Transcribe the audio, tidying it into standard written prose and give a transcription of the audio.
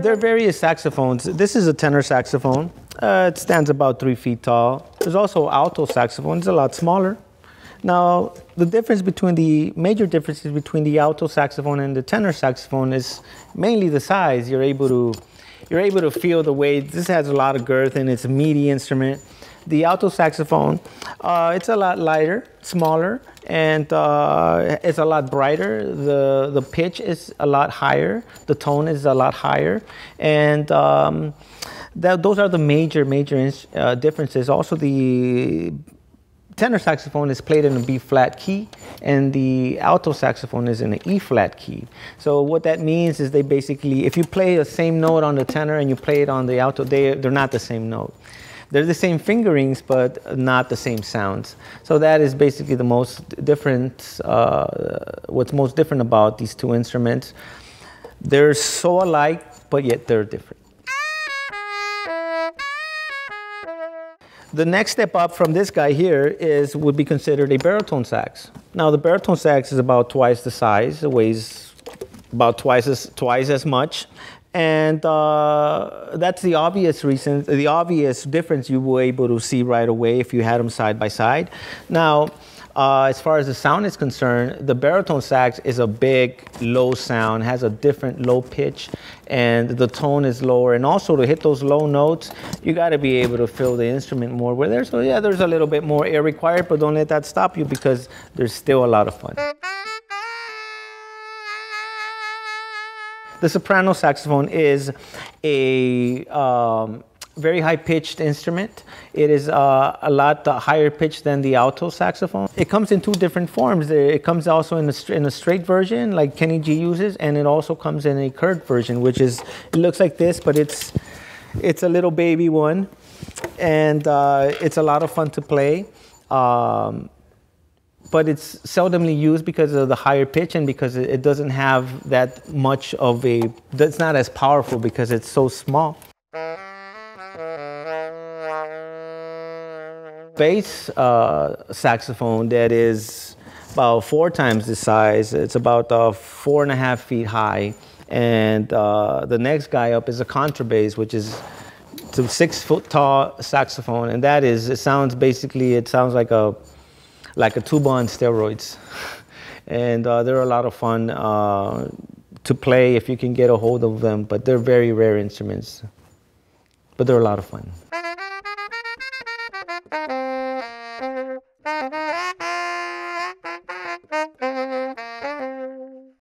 There are various saxophones. This is a tenor saxophone. It stands about 3 feet tall. There's also alto saxophone. It's a lot smaller. Now, the major differences between the alto saxophone and the tenor saxophone is mainly the size. You're able to feel the weight. This has a lot of girth and it's a meaty instrument. The alto saxophone, it's a lot lighter, smaller, and it's a lot brighter. The pitch is a lot higher. The tone is a lot higher. And those are the major differences. Also, the tenor saxophone is played in a B flat key, and the alto saxophone is in an E flat key. So what that means is they basically, if you play the same note on the tenor and you play it on the alto, they're not the same note. They're the same fingerings, but not the same sounds. So that is basically the most different, what's most different about these two instruments. They're so alike, but yet they're different. The next step up from this guy here would be considered a baritone sax. Now the baritone sax is about twice the size. It weighs about twice as much. And that's the obvious reason, the obvious difference you were able to see right away if you had them side by side. Now, as far as the sound is concerned, the baritone sax is a big, low sound, has a different low pitch, and the tone is lower. And also to hit those low notes, you got to be able to feel the instrument more with there. So yeah, there's a little bit more air required, but don't let that stop you because there's still a lot of fun. The soprano saxophone is a very high-pitched instrument. It is a lot higher pitched than the alto saxophone. It comes in two different forms. It comes also in a straight version, like Kenny G uses, and it also comes in a curved version, which is, it looks like this, but it's a little baby one, and it's a lot of fun to play. But it's seldomly used because of the higher pitch and because it doesn't have that much of it's not as powerful because it's so small. Bass saxophone that is about 4 times the size. It's about 4.5 feet high. And the next guy up is a contrabass, which is a 6 foot tall saxophone. And it sounds like a tuba on steroids. And they're a lot of fun to play if you can get a hold of them, but they're very rare instruments. But they're a lot of fun.